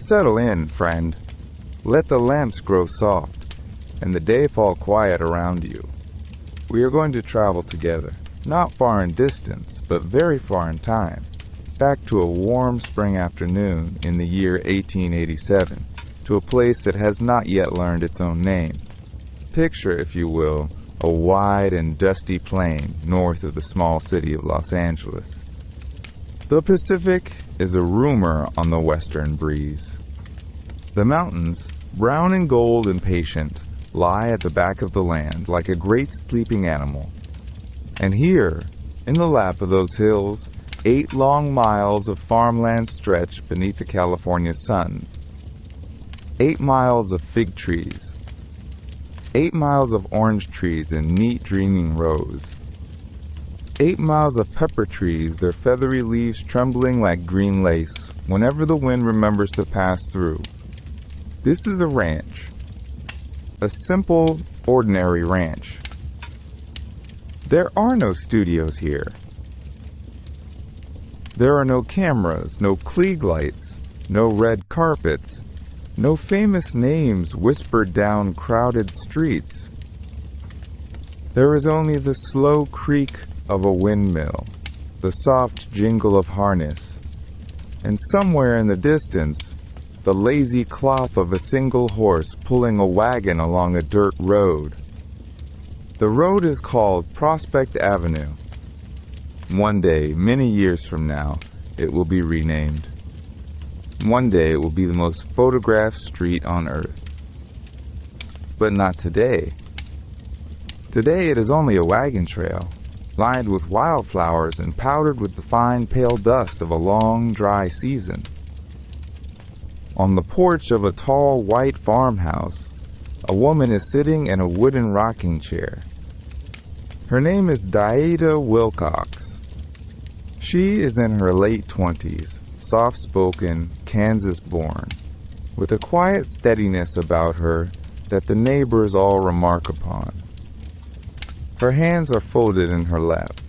Settle in, friend. Let the lamps grow soft, and the day fall quiet around you. We are going to travel together, not far in distance, but very far in time, back to a warm spring afternoon in the year 1887, to a place that has not yet learned its own name. Picture, if you will, a wide and dusty plain north of the small city of Los Angeles. The Pacific is a rumor on the western breeze. The mountains, brown and gold and patient, lie at the back of the land like a great sleeping animal. And here, in the lap of those hills, 8 long miles of farmland stretch beneath the California sun. 8 miles of fig trees. 8 miles of orange trees in neat dreaming rows. 8 miles of pepper trees, their feathery leaves trembling like green lace whenever the wind remembers to pass through. This is a ranch. A simple, ordinary ranch. There are no studios here. There are no cameras, no Klieg lights, no red carpets, no famous names whispered down crowded streets. There is only the slow creak of a windmill, the soft jingle of harness, and somewhere in the distance, the lazy clop of a single horse pulling a wagon along a dirt road. The road is called Prospect Avenue. One day, many years from now, it will be renamed. One day it will be the most photographed street on earth. But not today. Today it is only a wagon trail, lined with wildflowers and powdered with the fine pale dust of a long, dry season. On the porch of a tall white farmhouse, a woman is sitting in a wooden rocking chair. Her name is Daeida Wilcox. She is in her late 20s, soft-spoken, Kansas-born, with a quiet steadiness about her that the neighbors all remark upon. Her hands are folded in her lap.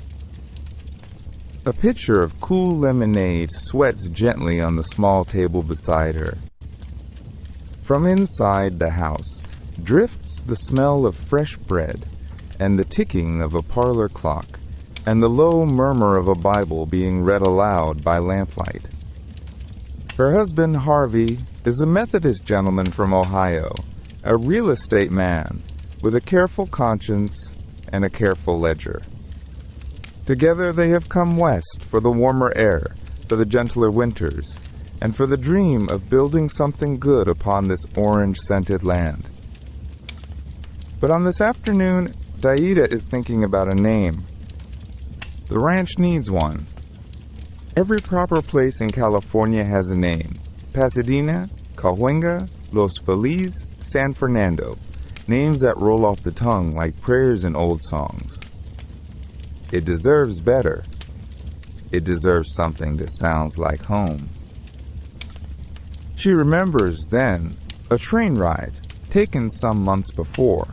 A pitcher of cool lemonade sweats gently on the small table beside her. From inside the house drifts the smell of fresh bread and the ticking of a parlor clock and the low murmur of a Bible being read aloud by lamplight. Her husband, Harvey, is a Methodist gentleman from Ohio, a real estate man with a careful conscience and a careful ledger. Together they have come west for the warmer air, for the gentler winters, and for the dream of building something good upon this orange-scented land. But on this afternoon, Daeida is thinking about a name. The ranch needs one. Every proper place in California has a name. Pasadena, Cahuenga, Los Feliz, San Fernando. Names that roll off the tongue like prayers in old songs. It deserves better. It deserves something that sounds like home. She remembers, then, a train ride taken some months before.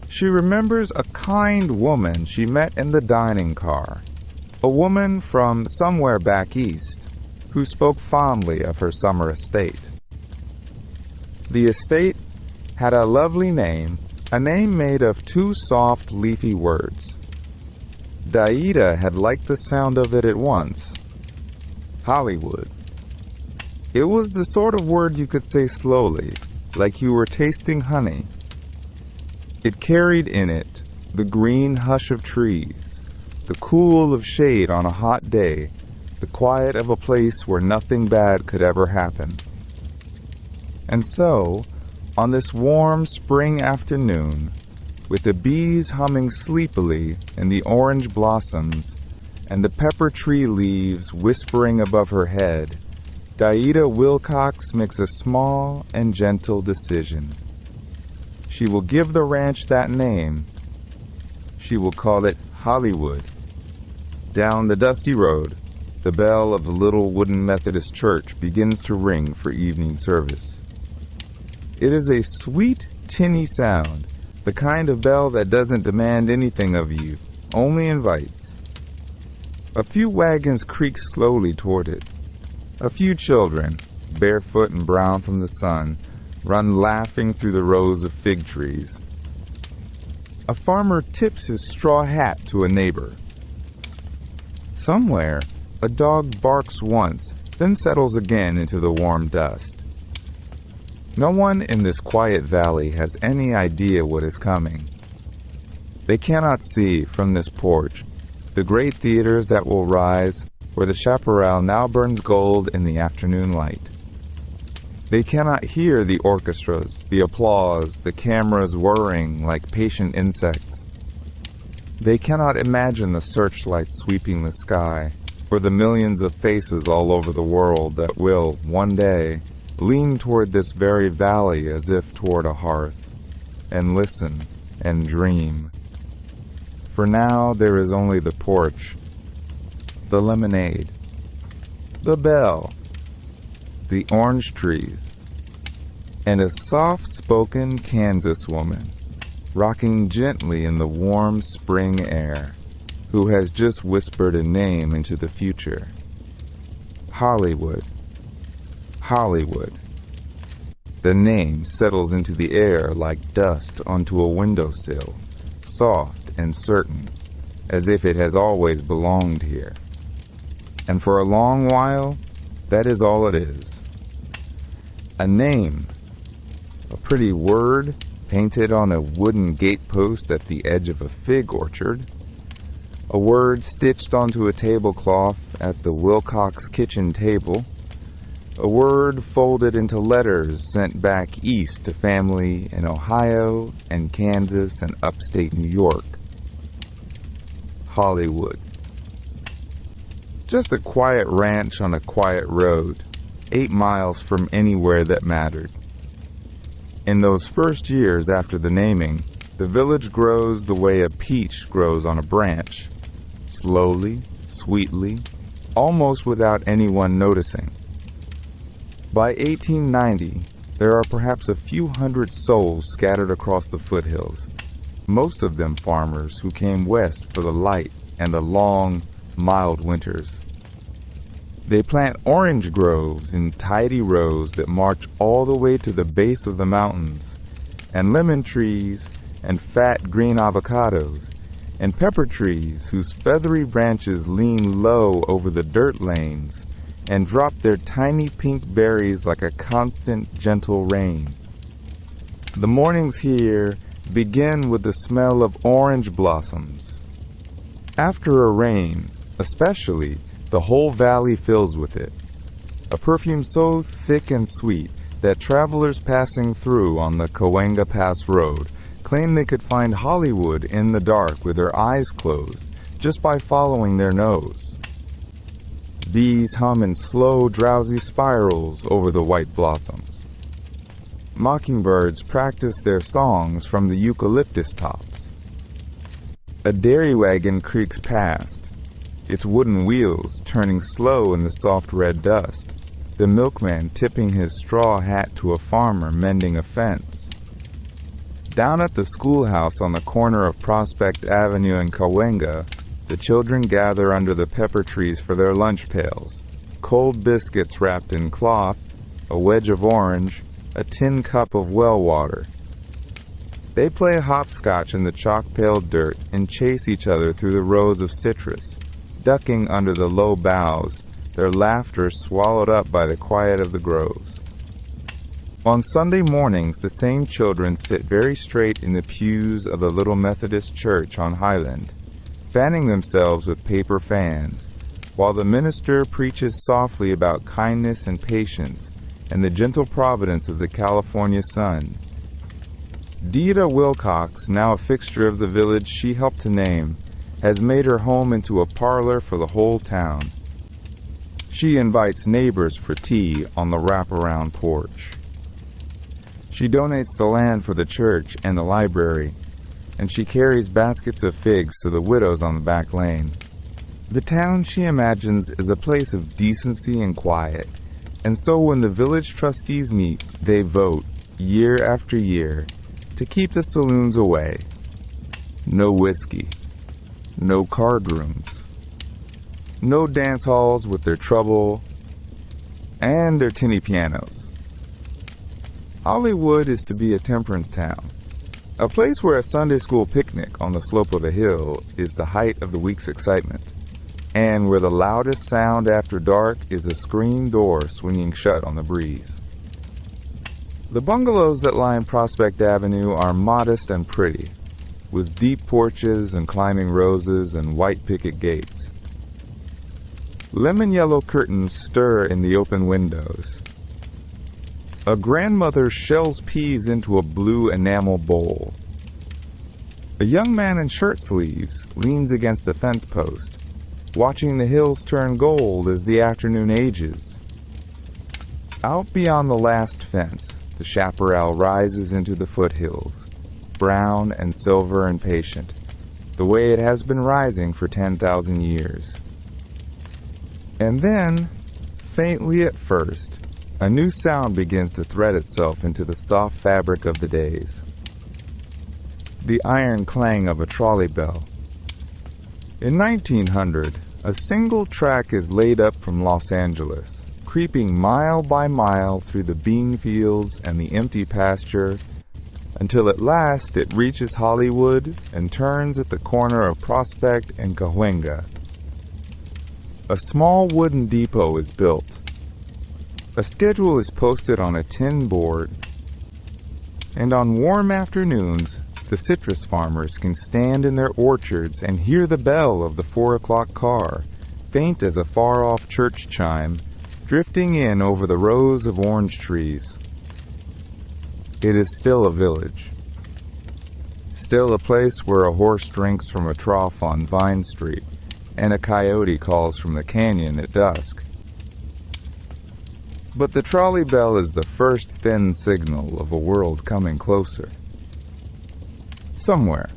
She remembers a kind woman she met in the dining car, a woman from somewhere back east who spoke fondly of her summer estate. The estate had a lovely name, a name made of 2 soft, leafy words. Daeida had liked the sound of it at once. Hollywood. It was the sort of word you could say slowly, like you were tasting honey. It carried in it the green hush of trees, the cool of shade on a hot day, the quiet of a place where nothing bad could ever happen. And so, on this warm spring afternoon, with the bees humming sleepily in the orange blossoms and the pepper tree leaves whispering above her head, Daeida Wilcox makes a small and gentle decision. She will give the ranch that name. She will call it Hollywood. Down the dusty road, the bell of the little wooden Methodist church begins to ring for evening service. It is a sweet, tinny sound, the kind of bell that doesn't demand anything of you, only invites. A few wagons creak slowly toward it. A few children, barefoot and brown from the sun, run laughing through the rows of fig trees. A farmer tips his straw hat to a neighbor. Somewhere, a dog barks once, then settles again into the warm dust. No one in this quiet valley has any idea what is coming. They cannot see, from this porch, the great theaters that will rise where the chaparral now burns gold in the afternoon light. They cannot hear the orchestras, the applause, the cameras whirring like patient insects. They cannot imagine the searchlights sweeping the sky, or the millions of faces all over the world that will, one day, lean toward this very valley as if toward a hearth, and listen and dream. For now there is only the porch, the lemonade, the bell, the orange trees, and a soft-spoken Kansas woman, rocking gently in the warm spring air, who has just whispered a name into the future. Hollywood. Hollywood. The name settles into the air like dust onto a windowsill, soft and certain, as if it has always belonged here. And for a long while, that is all it is. A name, a pretty word painted on a wooden gatepost at the edge of a fig orchard, a word stitched onto a tablecloth at the Wilcox kitchen table, a word folded into letters sent back east to family in Ohio and Kansas and upstate New York. Hollywood. Just a quiet ranch on a quiet road, 8 miles from anywhere that mattered. In those first years after the naming, the village grows the way a peach grows on a branch, slowly, sweetly, almost without anyone noticing. By 1890, there are perhaps a few hundred souls scattered across the foothills, most of them farmers who came west for the light and the long, mild winters. They plant orange groves in tidy rows that march all the way to the base of the mountains, and lemon trees and fat green avocados, and pepper trees whose feathery branches lean low over the dirt lanes and drop their tiny pink berries like a constant, gentle rain. The mornings here begin with the smell of orange blossoms. After a rain, especially, the whole valley fills with it, a perfume so thick and sweet that travelers passing through on the Cahuenga Pass road claim they could find Hollywood in the dark with their eyes closed just by following their nose. Bees hum in slow, drowsy spirals over the white blossoms. Mockingbirds practice their songs from the eucalyptus tops. A dairy wagon creaks past, its wooden wheels turning slow in the soft red dust, the milkman tipping his straw hat to a farmer mending a fence. Down at the schoolhouse on the corner of Prospect Avenue and Cahuenga, the children gather under the pepper trees for their lunch pails, cold biscuits wrapped in cloth, a wedge of orange, a tin cup of well water. They play hopscotch in the chalk-paled dirt and chase each other through the rows of citrus, ducking under the low boughs, their laughter swallowed up by the quiet of the groves. On Sunday mornings, the same children sit very straight in the pews of the little Methodist church on Highland, fanning themselves with paper fans, while the minister preaches softly about kindness and patience and the gentle providence of the California sun. Daeida Wilcox, now a fixture of the village she helped to name, has made her home into a parlor for the whole town. She invites neighbors for tea on the wraparound porch. She donates the land for the church and the library, and she carries baskets of figs to the widows on the back lane. The town, she imagines, is a place of decency and quiet, and so when the village trustees meet, they vote, year after year, to keep the saloons away. No whiskey, no card rooms, no dance halls with their trouble, and their tinny pianos. Hollywood is to be a temperance town, a place where a Sunday school picnic on the slope of a hill is the height of the week's excitement, and where the loudest sound after dark is a screen door swinging shut on the breeze. The bungalows that line Prospect Avenue are modest and pretty, with deep porches and climbing roses and white picket gates. Lemon yellow curtains stir in the open windows. A grandmother shells peas into a blue enamel bowl. A young man in shirt sleeves leans against a fence post, watching the hills turn gold as the afternoon ages. Out beyond the last fence, the chaparral rises into the foothills, brown and silver and patient, the way it has been rising for 10,000 years. And then, faintly at first, a new sound begins to thread itself into the soft fabric of the days. The iron clang of a trolley bell. In 1900, a single track is laid up from Los Angeles, creeping mile by mile through the bean fields and the empty pasture, until at last it reaches Hollywood and turns at the corner of Prospect and Cahuenga. A small wooden depot is built. A schedule is posted on a tin board, and on warm afternoons, the citrus farmers can stand in their orchards and hear the bell of the 4 o'clock car, faint as a far-off church chime, drifting in over the rows of orange trees. It is still a village. Still a place where a horse drinks from a trough on Vine Street, and a coyote calls from the canyon at dusk. But the trolley bell is the first thin signal of a world coming closer. Somewhere,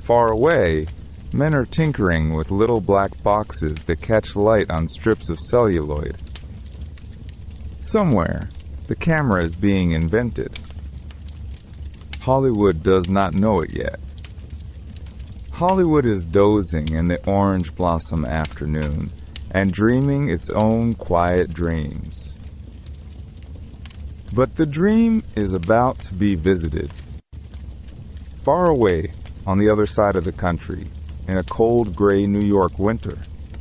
far away, men are tinkering with little black boxes that catch light on strips of celluloid. Somewhere, the camera is being invented. Hollywood does not know it yet. Hollywood is dozing in the orange blossom afternoon and dreaming its own quiet dreams. But the dream is about to be visited. Far away, on the other side of the country, in a cold gray New York winter,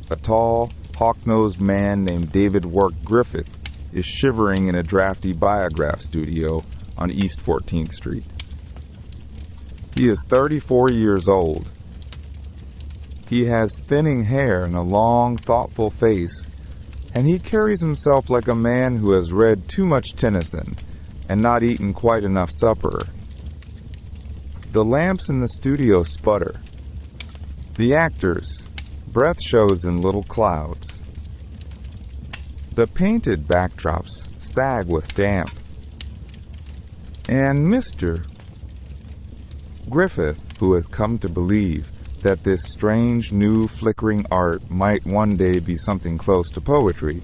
a tall, hawk-nosed man named David Wark Griffith is shivering in a drafty biograph studio on East 14th Street. He is 34 years old. He has thinning hair and a long, thoughtful face, and he carries himself like a man who has read too much Tennyson and not eaten quite enough supper. The lamps in the studio sputter. The actors, breath shows in little clouds. The painted backdrops sag with damp. And Mr. Griffith, who has come to believe that this strange, new, flickering art might one day be something close to poetry,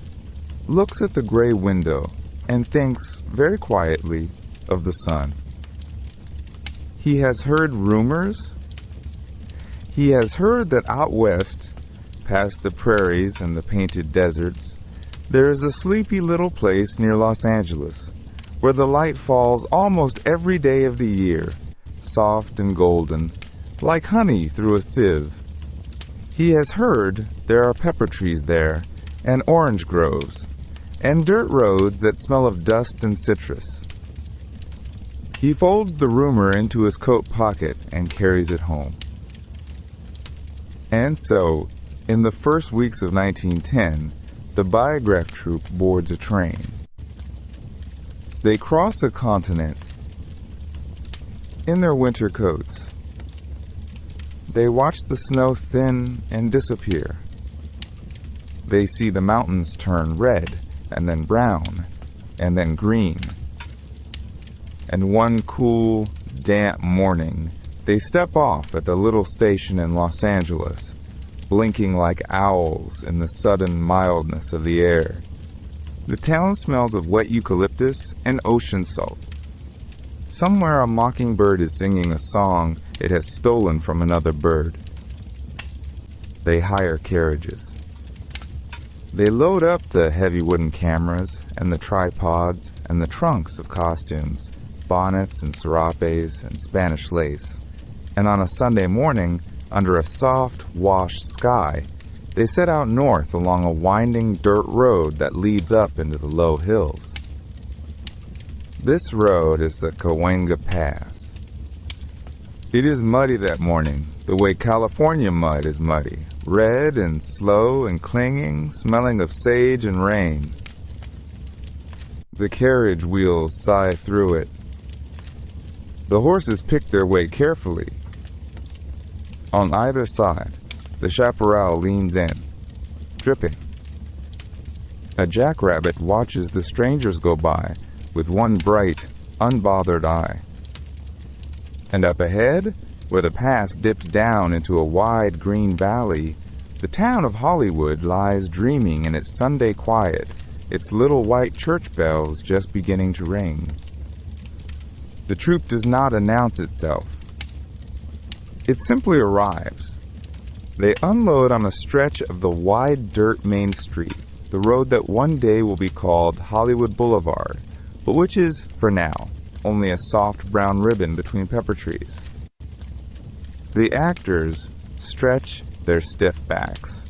looks at the gray window and thinks, very quietly, of the sun. He has heard rumors. He has heard that out west, past the prairies and the painted deserts, there is a sleepy little place near Los Angeles, where the light falls almost every day of the year, soft and golden, like honey through a sieve. He has heard there are pepper trees there, and orange groves, and dirt roads that smell of dust and citrus. He folds the rumor into his coat pocket and carries it home. And so, in the first weeks of 1910, the biograph troupe boards a train. They cross a continent in their winter coats. They watch the snow thin and disappear. They see the mountains turn red, and then brown, and then green. And one cool, damp morning, they step off at the little station in Los Angeles, blinking like owls in the sudden mildness of the air. The town smells of wet eucalyptus and ocean salt. Somewhere a mockingbird is singing a song it has stolen from another bird. They hire carriages. They load up the heavy wooden cameras and the tripods and the trunks of costumes, bonnets and serapes and Spanish lace, and on a Sunday morning, under a soft, washed sky, they set out north along a winding dirt road that leads up into the low hills. This road is the Cahuenga Pass. It is muddy that morning, the way California mud is muddy, red and slow and clinging, smelling of sage and rain. The carriage wheels sigh through it. The horses pick their way carefully. On either side, the chaparral leans in, dripping. A jackrabbit watches the strangers go by with one bright, unbothered eye. And up ahead, where the pass dips down into a wide green valley, the town of Hollywood lies dreaming in its Sunday quiet, its little white church bells just beginning to ring. The troupe does not announce itself. It simply arrives. They unload on a stretch of the wide dirt main street, the road that one day will be called Hollywood Boulevard, but which is, for now, only a soft brown ribbon between pepper trees. The actors stretch their stiff backs.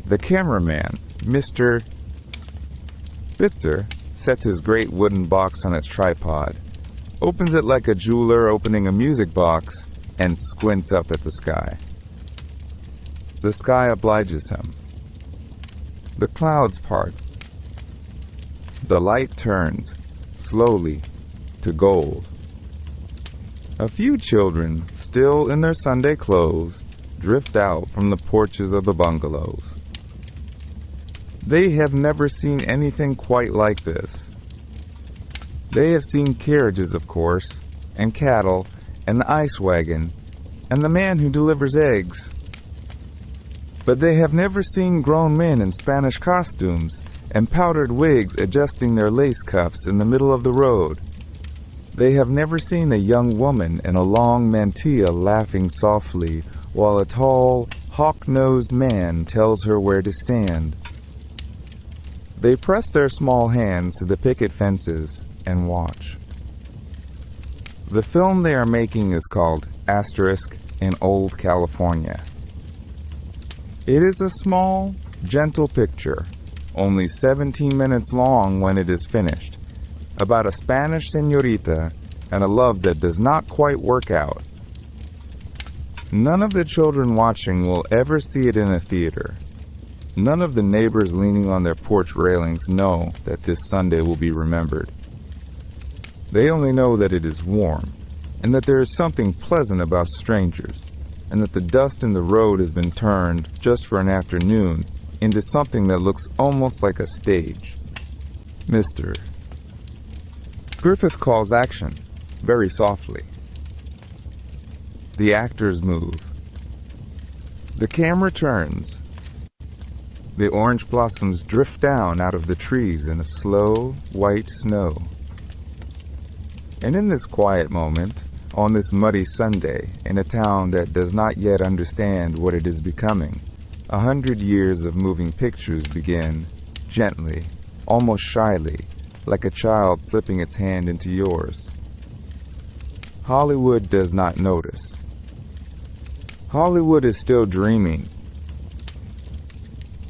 The cameraman, Mr. Bitzer, sets his great wooden box on its tripod, opens it like a jeweler opening a music box, and squints up at the sky. The sky obliges him. The clouds part. The light turns, slowly, to gold. A few children, still in their Sunday clothes, drift out from the porches of the bungalows. They have never seen anything quite like this. They have seen carriages, of course, and cattle, and the ice wagon, and the man who delivers eggs. But they have never seen grown men in Spanish costumes and powdered wigs adjusting their lace cuffs in the middle of the road. They have never seen a young woman in a long mantilla laughing softly while a tall, hawk-nosed man tells her where to stand. They press their small hands to the picket fences and watch. The film they are making is called Asterisk in Old California. It is a small, gentle picture, only 17 minutes long when it is finished, about a Spanish señorita and a love that does not quite work out. None of the children watching will ever see it in a theater. None of the neighbors leaning on their porch railings know that this Sunday will be remembered. They only know that it is warm, and that there is something pleasant about strangers, and that the dust in the road has been turned, just for an afternoon, into something that looks almost like a stage. Mr. Griffith calls action, very softly. The actors move. The camera turns. The orange blossoms drift down out of the trees in a slow, white snow. And in this quiet moment, on this muddy Sunday, in a town that does not yet understand what it is becoming, 100 years of moving pictures begin, gently, almost shyly, like a child slipping its hand into yours. Hollywood does not notice. Hollywood is still dreaming.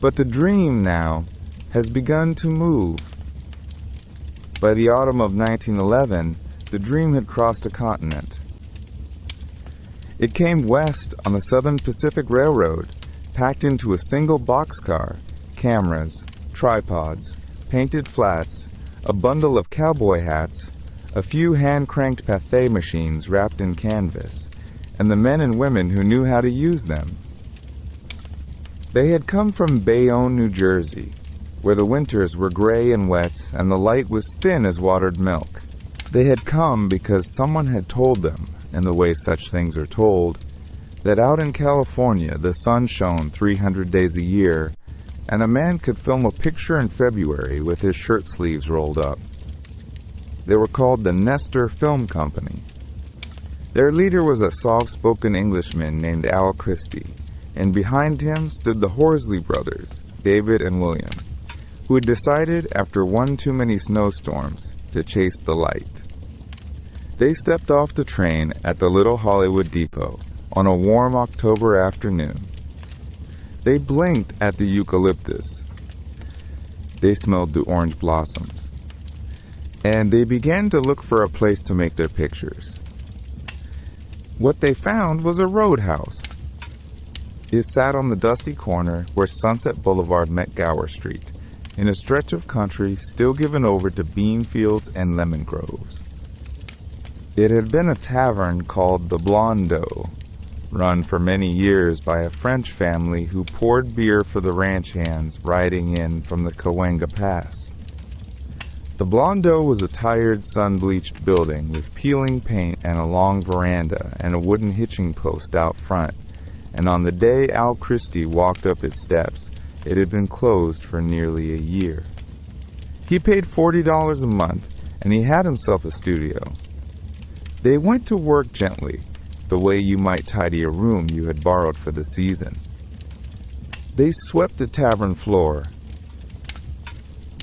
But the dream now has begun to move. By the autumn of 1911, the dream had crossed a continent. It came west on the Southern Pacific Railroad, packed into a single boxcar, cameras, tripods, painted flats, a bundle of cowboy hats, a few hand-cranked Pathé machines wrapped in canvas, and the men and women who knew how to use them. They had come from Bayonne, New Jersey, where the winters were gray and wet and the light was thin as watered milk. They had come because someone had told them, in the way such things are told, that out in California the sun shone 300 days a year, and a man could film a picture in February with his shirt sleeves rolled up. They were called the Nestor Film Company. Their leader was a soft-spoken Englishman named Al Christie, and behind him stood the Horsley brothers, David and William, who had decided after one too many snowstorms to chase the light. They stepped off the train at the little Hollywood depot on a warm October afternoon. They blinked at the eucalyptus. They smelled the orange blossoms. And they began to look for a place to make their pictures. What they found was a roadhouse. It sat on the dusty corner where Sunset Boulevard met Gower Street, in a stretch of country still given over to bean fields and lemon groves. It had been a tavern called the Blondeau, run for many years by a French family who poured beer for the ranch hands riding in from the Cahuenga Pass. The Blondeau was a tired, sun-bleached building with peeling paint and a long veranda and a wooden hitching post out front, and on the day Al Christie walked up its steps, it had been closed for nearly a year. He paid $40 a month, and he had himself a studio. They went to work gently, the way you might tidy a room you had borrowed for the season. They swept the tavern floor.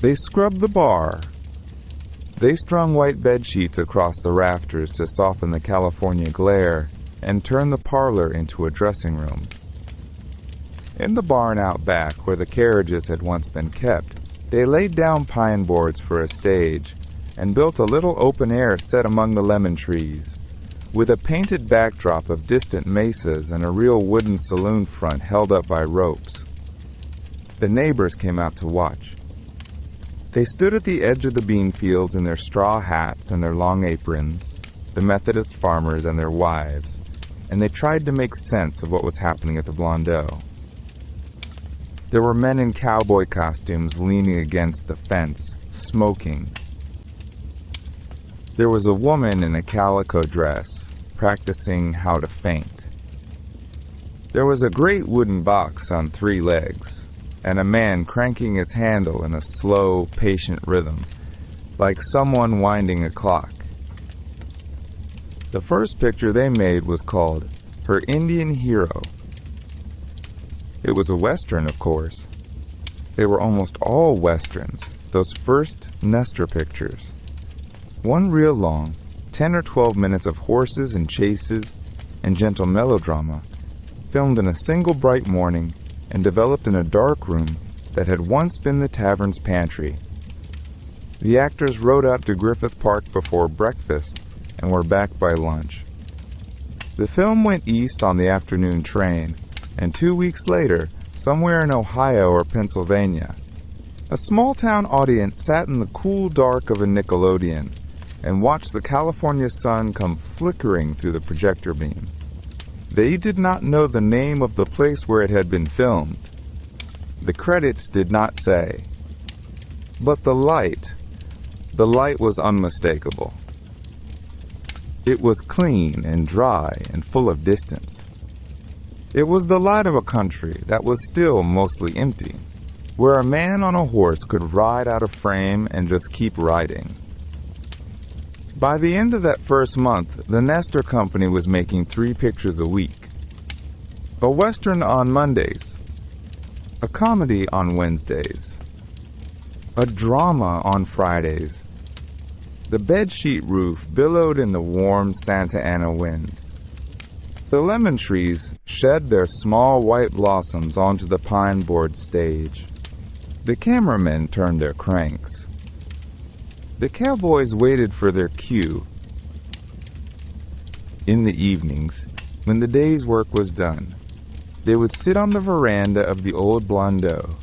They scrubbed the bar. They strung white bed sheets across the rafters to soften the California glare and turn the parlor into a dressing room. In the barn out back, where the carriages had once been kept, they laid down pine boards for a stage and built a little open-air set among the lemon trees, with a painted backdrop of distant mesas and a real wooden saloon front held up by ropes. The neighbors came out to watch. They stood at the edge of the bean fields in their straw hats and their long aprons, the Methodist farmers and their wives, and they tried to make sense of what was happening at the Blondeau. There were men in cowboy costumes leaning against the fence, smoking. There was a woman in a calico dress, practicing how to faint. There was a great wooden box on 3 legs, and a man cranking its handle in a slow, patient rhythm, like someone winding a clock. The first picture they made was called Her Indian Hero. It was a Western, of course. They were almost all Westerns, those first Nestor pictures. One real long, 10 or 12 minutes of horses and chases and gentle melodrama, filmed in a single bright morning and developed in a dark room that had once been the tavern's pantry. The actors rode out to Griffith Park before breakfast and were back by lunch. The film went east on the afternoon train, and 2 weeks later, somewhere in Ohio or Pennsylvania, a small-town audience sat in the cool dark of a Nickelodeon and watched the California sun come flickering through the projector beam. They did not know the name of the place where it had been filmed. The credits did not say. But the light was unmistakable. It was clean and dry and full of distance. It was the light of a country that was still mostly empty, where a man on a horse could ride out of frame and just keep riding. By the end of that first month, the Nestor Company was making 3 pictures a week. A Western on Mondays, a comedy on Wednesdays, a drama on Fridays. The bedsheet roof billowed in the warm Santa Ana wind. The lemon trees shed their small white blossoms onto the pine board stage. The cameramen turned their cranks. The cowboys waited for their cue. In the evenings, when the day's work was done, they would sit on the veranda of the old Blondeau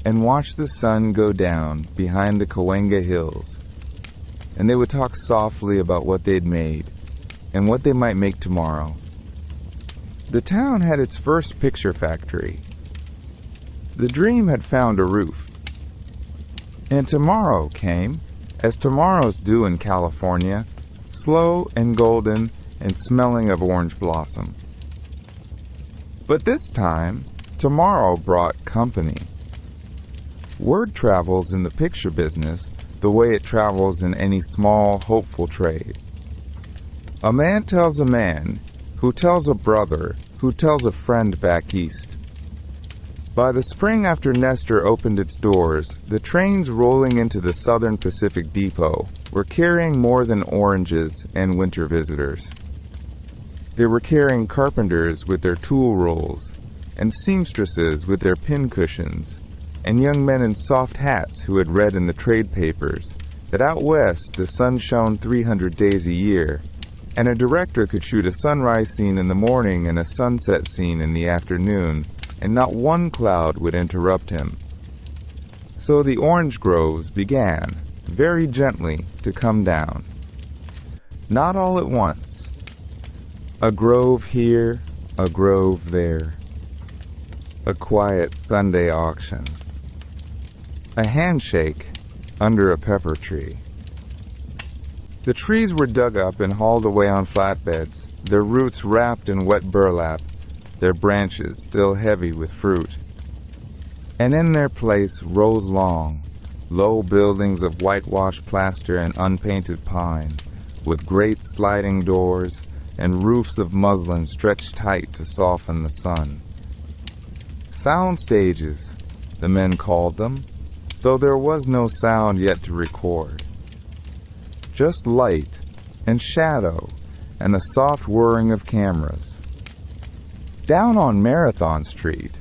and watch the sun go down behind the Cahuenga hills, and they would talk softly about what they'd made and what they might make tomorrow. The town had its first picture factory. The dream had found a roof. And tomorrow came, as tomorrows do in California, slow and golden and smelling of orange blossom. But this time, tomorrow brought company. Word travels in the picture business the way it travels in any small, hopeful trade. A man tells a man, who tells a brother, who tells a friend back east. By the spring after Nestor opened its doors, the trains rolling into the Southern Pacific Depot were carrying more than oranges and winter visitors. They were carrying carpenters with their tool rolls, and seamstresses with their pin cushions, and young men in soft hats who had read in the trade papers that out west the sun shone 300 days a year, and a director could shoot a sunrise scene in the morning and a sunset scene in the afternoon, and not one cloud would interrupt him. So the orange groves began, very gently, to come down. Not all at once. A grove here, a grove there. A quiet Sunday auction. A handshake under a pepper tree. The trees were dug up and hauled away on flatbeds, their roots wrapped in wet burlap, their branches still heavy with fruit. And in their place rose long, low buildings of whitewashed plaster and unpainted pine, with great sliding doors and roofs of muslin stretched tight to soften the sun. Sound stages, the men called them, though there was no sound yet to record. Just light and shadow and the soft whirring of cameras. Down on Marathon Street,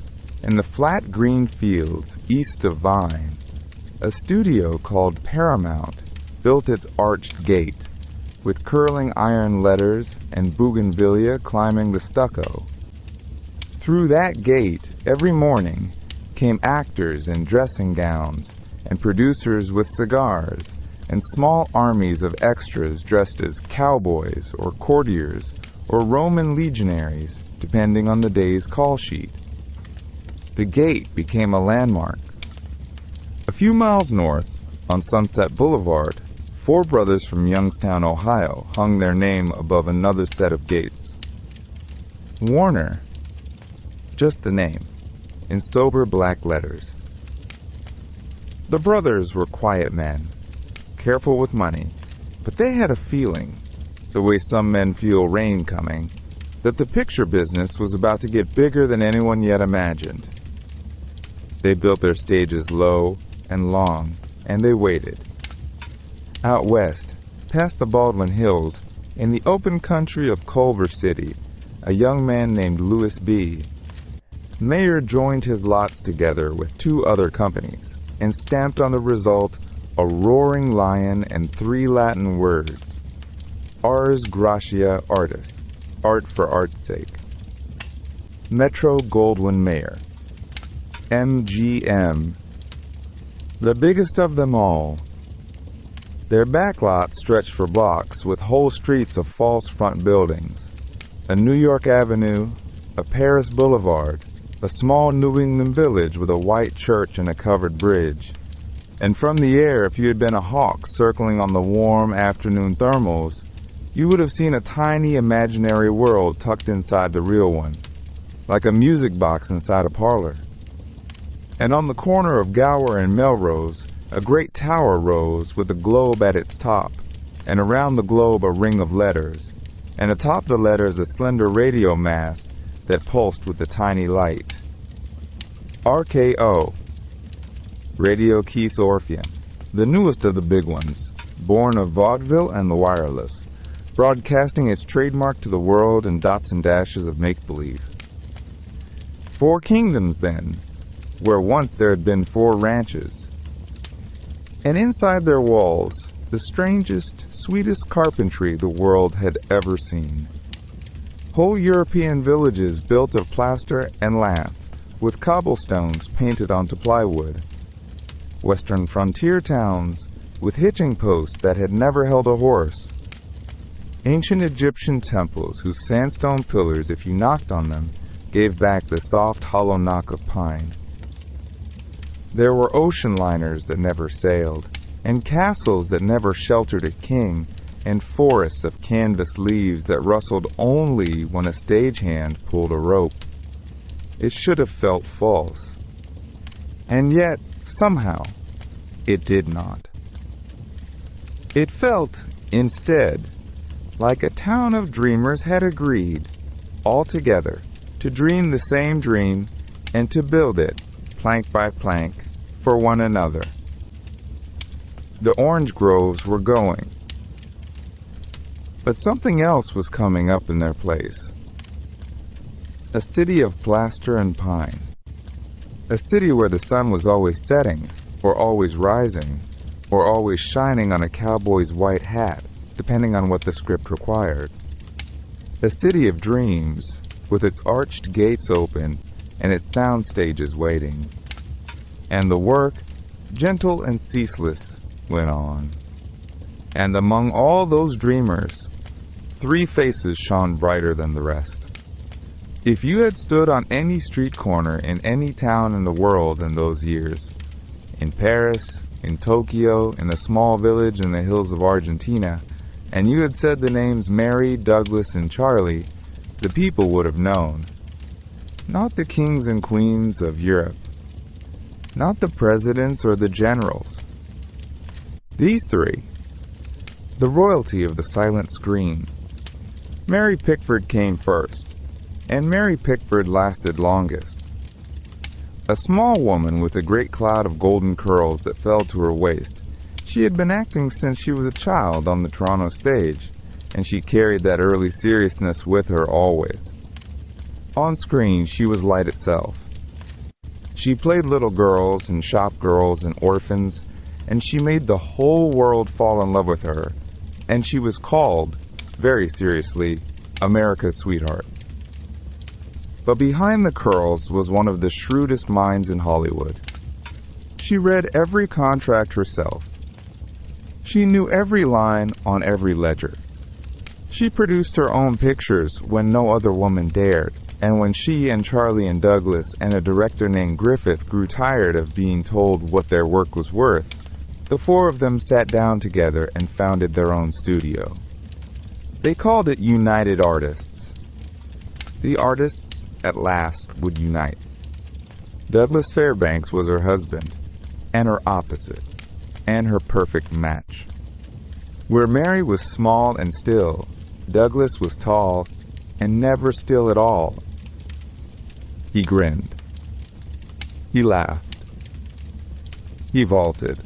in the flat green fields east of Vine, a studio called Paramount built its arched gate, with curling iron letters and bougainvillea climbing the stucco. Through that gate, every morning, came actors in dressing gowns, and producers with cigars, and small armies of extras dressed as cowboys or courtiers or Roman legionaries, depending on the day's call sheet. The gate became a landmark. A few miles north, on Sunset Boulevard, 4 brothers from Youngstown, Ohio, hung their name above another set of gates. Warner, just the name, in sober black letters. The brothers were quiet men, careful with money, but they had a feeling, the way some men feel rain coming, that the picture business was about to get bigger than anyone yet imagined. They built their stages low and long, and they waited. Out west, past the Baldwin Hills, in the open country of Culver City, a young man named Louis B. Mayer joined his lots together with 2 other companies and stamped on the result a roaring lion and 3 Latin words: Ars Gratia Artis, art for art's sake. Metro Goldwyn Mayer, MGM, the biggest of them all. Their backlot stretched for blocks with whole streets of false front buildings, a New York Avenue, a Paris Boulevard, a small New England village with a white church and a covered bridge. And from the air, if you had been a hawk circling on the warm afternoon thermals, you would have seen a tiny imaginary world tucked inside the real one, like a music box inside a parlor. And on the corner of Gower and Melrose, a great tower rose with a globe at its top, and around the globe a ring of letters, and atop the letters a slender radio mast that pulsed with a tiny light. RKO, Radio Keith Orpheum, the newest of the big ones, born of vaudeville and the wireless, broadcasting its trademark to the world in dots and dashes of make-believe. 4 kingdoms, then, where once there had been 4 ranches. And inside their walls, the strangest, sweetest carpentry the world had ever seen. Whole European villages built of plaster and lath, with cobblestones painted onto plywood. Western frontier towns, with hitching posts that had never held a horse. Ancient Egyptian temples whose sandstone pillars, if you knocked on them, gave back the soft, hollow knock of pine. There were ocean liners that never sailed, and castles that never sheltered a king, and forests of canvas leaves that rustled only when a stagehand pulled a rope. It should have felt false. And yet, somehow, it did not. It felt, instead, like a town of dreamers had agreed, all together, to dream the same dream and to build it plank by plank, for one another. The orange groves were going. But something else was coming up in their place. A city of plaster and pine. A city where the sun was always setting, or always rising, or always shining on a cowboy's white hat, depending on what the script required. A city of dreams, with its arched gates open and its sound stages waiting. And the work, gentle and ceaseless, went on. And among all those dreamers, 3 faces shone brighter than the rest. If you had stood on any street corner in any town in the world in those years, in Paris, in Tokyo, in a small village in the hills of Argentina, and you had said the names Mary, Douglas, and Charlie, the people would have known. Not the kings and queens of Europe, not the presidents or the generals. These 3, the royalty of the silent screen. Mary Pickford came first, and Mary Pickford lasted longest. A small woman with a great cloud of golden curls that fell to her waist. She had been acting since she was a child on the Toronto stage, and she carried that early seriousness with her always. On screen, she was light itself. She played little girls and shop girls and orphans, and she made the whole world fall in love with her, and she was called, very seriously, America's sweetheart. But behind the curls was one of the shrewdest minds in Hollywood. She read every contract herself. She knew every line on every ledger. She produced her own pictures when no other woman dared, and when she and Charlie and Douglas and a director named Griffith grew tired of being told what their work was worth, the 4 of them sat down together and founded their own studio. They called it United Artists. The artists at last would unite. Douglas Fairbanks was her husband, and her opposite, and her perfect match. Where Mary was small and still, Douglas was tall and never still at all. He grinned. He laughed. He vaulted.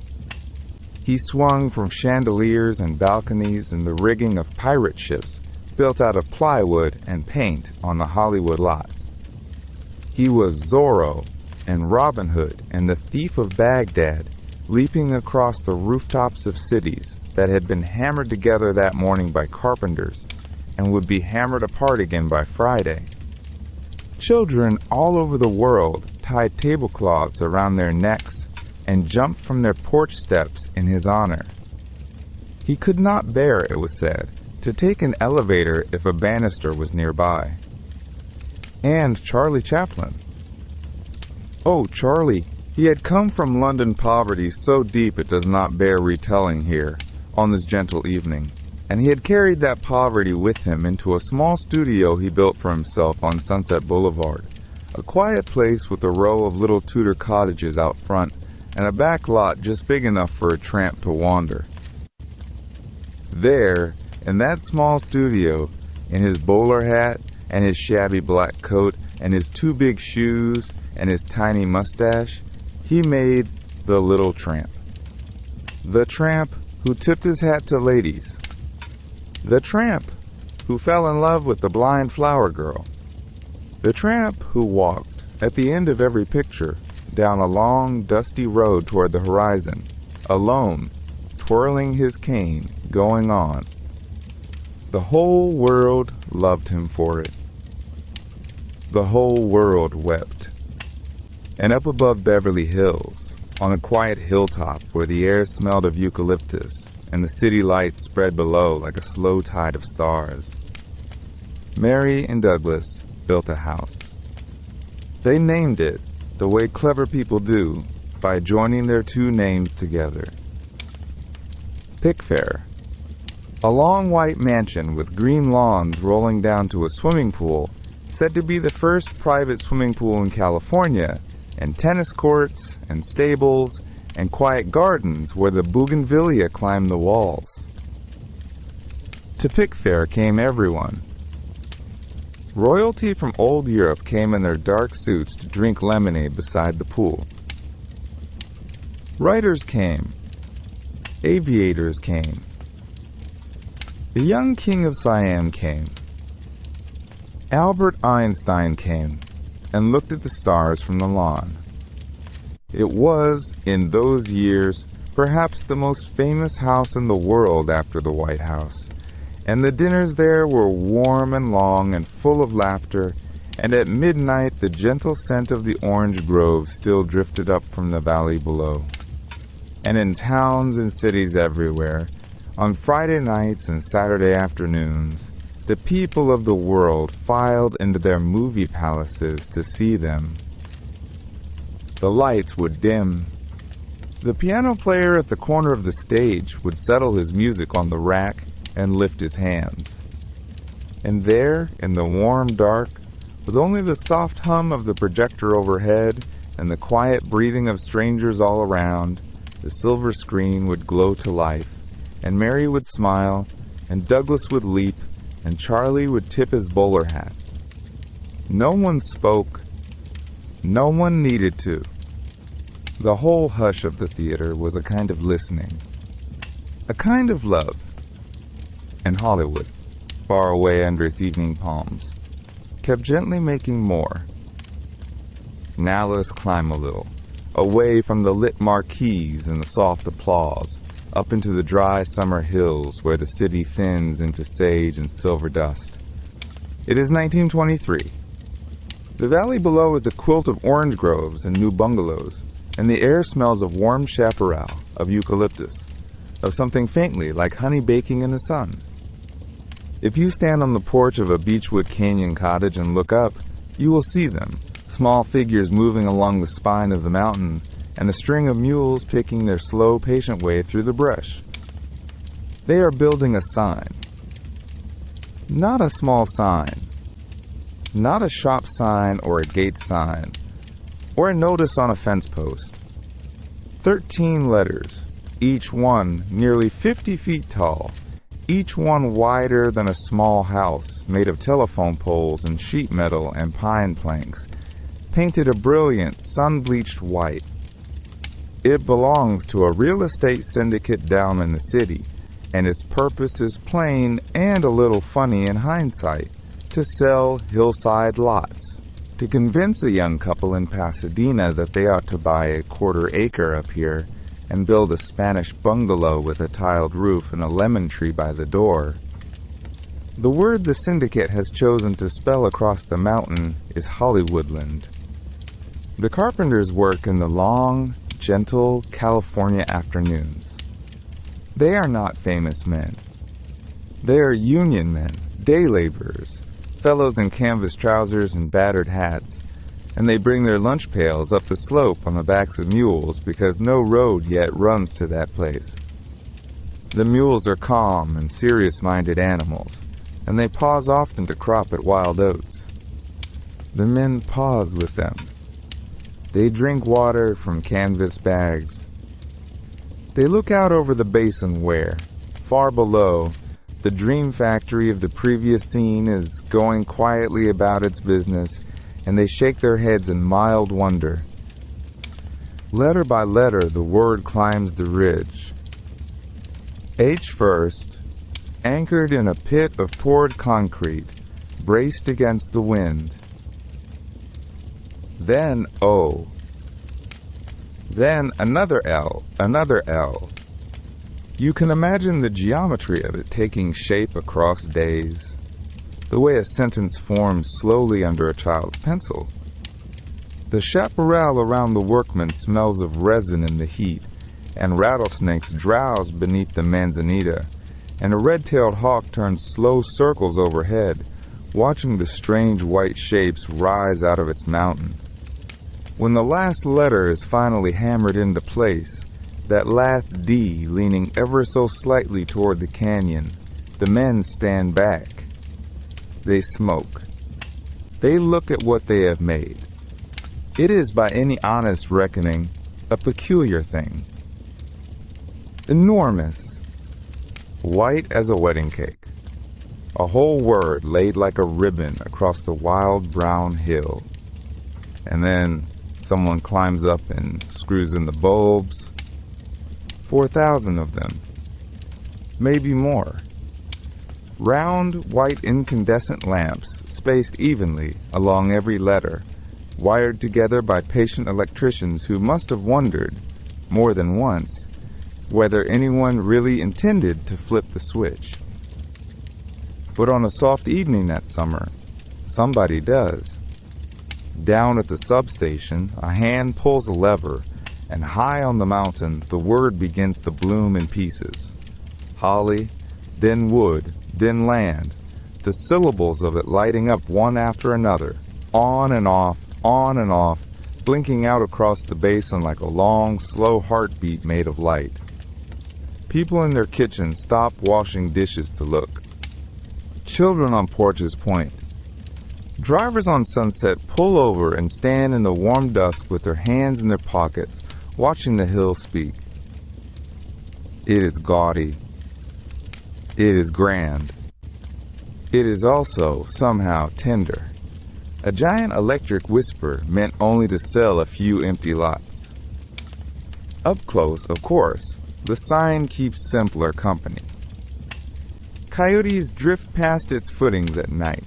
He swung from chandeliers and balconies in the rigging of pirate ships built out of plywood and paint on the Hollywood lots. He was Zorro and Robin Hood and the Thief of Baghdad, leaping across the rooftops of cities that had been hammered together that morning by carpenters and would be hammered apart again by Friday. Children all over the world tied tablecloths around their necks and jumped from their porch steps in his honor. He could not bear, it was said, to take an elevator if a banister was nearby. And Charlie Chaplin. Oh, Charlie! He had come from London poverty so deep it does not bear retelling here, on this gentle evening, and he had carried that poverty with him into a small studio he built for himself on Sunset Boulevard, a quiet place with a row of little Tudor cottages out front and a back lot just big enough for a tramp to wander. There, in that small studio, in his bowler hat and his shabby black coat and his 2 big shoes and his tiny mustache, he made the little tramp. The tramp who tipped his hat to ladies. The tramp who fell in love with the blind flower girl. The tramp who walked, at the end of every picture, down a long, dusty road toward the horizon, alone, twirling his cane, going on. The whole world loved him for it. The whole world wept. And up above Beverly Hills, on a quiet hilltop where the air smelled of eucalyptus and the city lights spread below like a slow tide of stars, Mary and Douglas built a house. They named it the way clever people do, by joining their 2 names together. Pickfair, a long white mansion with green lawns rolling down to a swimming pool, said to be the first private swimming pool in California, and tennis courts and stables and quiet gardens where the bougainvillea climbed the walls. To Pickfair came everyone. Royalty from old Europe came in their dark suits to drink lemonade beside the pool. Writers came. Aviators came. The young king of Siam came. Albert Einstein came and looked at the stars from the lawn. It was, in those years, perhaps the most famous house in the world after the White House, and the dinners there were warm and long and full of laughter, and at midnight the gentle scent of the orange grove still drifted up from the valley below. And in towns and cities everywhere, on Friday nights and Saturday afternoons, the people of the world filed into their movie palaces to see them. The lights would dim. The piano player at the corner of the stage would settle his music on the rack and lift his hands. And there, in the warm dark, with only the soft hum of the projector overhead and the quiet breathing of strangers all around, the silver screen would glow to life, and Mary would smile, and Douglas would leap, and Charlie would tip his bowler hat. No one spoke. No one needed to. The whole hush of the theater was a kind of listening, a kind of love. And Hollywood, far away under its evening palms, kept gently making more. Now let us climb a little, away from the lit marquees and the soft applause, up into the dry summer hills where the city thins into sage and silver dust. It is 1923. The valley below is a quilt of orange groves and new bungalows, and the air smells of warm chaparral, of eucalyptus, of something faintly like honey baking in the sun. If you stand on the porch of a Beechwood Canyon cottage and look up, you will see them, small figures moving along the spine of the mountain, and a string of mules picking their slow, patient way through the brush. They are building a sign. Not a small sign. Not a shop sign or a gate sign, or a notice on a fence post. 13 letters, each one nearly 50 feet tall, each one wider than a small house made of telephone poles and sheet metal and pine planks, painted a brilliant, sun-bleached white. It belongs to a real estate syndicate down in the city, and its purpose is plain and a little funny in hindsight: to sell hillside lots, to convince a young couple in Pasadena that they ought to buy a quarter-acre up here and build a Spanish bungalow with a tiled roof and a lemon tree by the door. The word the syndicate has chosen to spell across the mountain is Hollywoodland. The carpenters work in the long, gentle California afternoons. They are not famous men. They are union men, day laborers, fellows in canvas trousers and battered hats, and they bring their lunch pails up the slope on the backs of mules because no road yet runs to that place. The mules are calm and serious-minded animals, and they pause often to crop at wild oats. The men pause with them. They drink water from canvas bags. They look out over the basin where, far below, the dream factory of the previous scene is going quietly about its business, and they shake their heads in mild wonder. Letter by letter, the word climbs the ridge. H first, anchored in a pit of poured concrete, braced against the wind. Then O. Then another L, another L. You can imagine the geometry of it taking shape across days, the way a sentence forms slowly under a child's pencil. The chaparral around the workmen smells of resin in the heat, and rattlesnakes drowse beneath the manzanita, and a red-tailed hawk turns slow circles overhead, watching the strange white shapes rise out of its mountain. When the last letter is finally hammered into place, that last D leaning ever so slightly toward the canyon, the men stand back. They smoke. They look at what they have made. It is, by any honest reckoning, a peculiar thing. Enormous. White as a wedding cake. A whole word laid like a ribbon across the wild brown hill. And then someone climbs up and screws in the bulbs, 4,000 of them. Maybe more. Round, white incandescent lamps spaced evenly along every letter, wired together by patient electricians who must have wondered, more than once, whether anyone really intended to flip the switch. But on a soft evening that summer, somebody does. Down at the substation, a hand pulls a lever, and high on the mountain, the word begins to bloom in pieces. Holly, then wood, then land, the syllables of it lighting up one after another, on and off, blinking out across the basin like a long, slow heartbeat made of light. People in their kitchens stop washing dishes to look. Children on porches point. Drivers on Sunset pull over and stand in the warm dusk with their hands in their pockets, watching the hill speak. It is gaudy. It is grand. It is also somehow tender. A giant electric whisper meant only to sell a few empty lots. Up close, of course, the sign keeps simpler company. Coyotes drift past its footings at night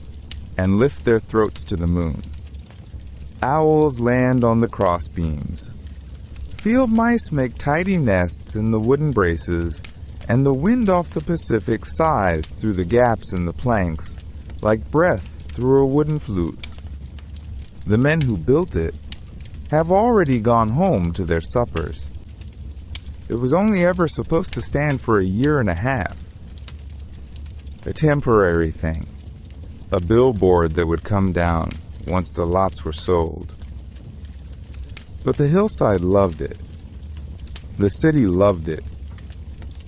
and lift their throats to the moon. Owls land on the crossbeams. Field mice make tidy nests in the wooden braces, and the wind off the Pacific sighs through the gaps in the planks like breath through a wooden flute. The men who built it have already gone home to their suppers. It was only ever supposed to stand for a year and a half. A temporary thing. A billboard that would come down once the lots were sold. But the hillside loved it. The city loved it.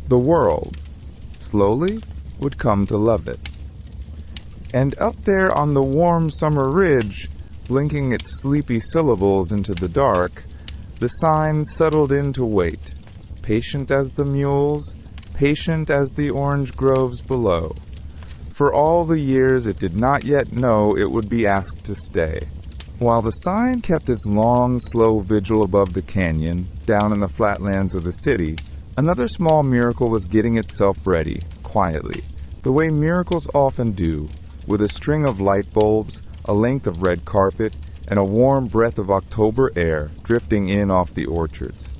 The world, slowly, would come to love it. And up there on the warm summer ridge, blinking its sleepy syllables into the dark, the sign settled in to wait. Patient as the mules, patient as the orange groves below. For all the years it did not yet know it would be asked to stay. While the sign kept its long, slow vigil above the canyon, down in the flatlands of the city, another small miracle was getting itself ready, quietly, the way miracles often do, with a string of light bulbs, a length of red carpet, and a warm breath of October air drifting in off the orchards.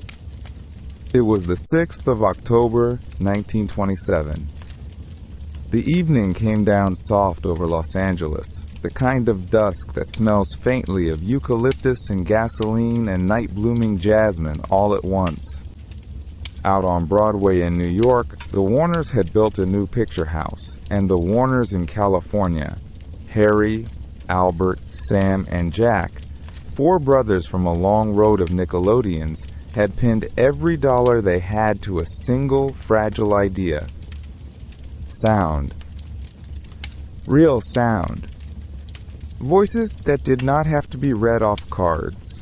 It was the 6th of October, 1927. The evening came down soft over Los Angeles, the kind of dusk that smells faintly of eucalyptus and gasoline and night-blooming jasmine all at once. Out on Broadway in New York, the Warners had built a new picture house, and the Warners in California, Harry, Albert, Sam, and Jack, 4 brothers from a long road of Nickelodeons, had pinned every dollar they had to a single fragile idea. Sound. Real sound. Voices that did not have to be read off cards.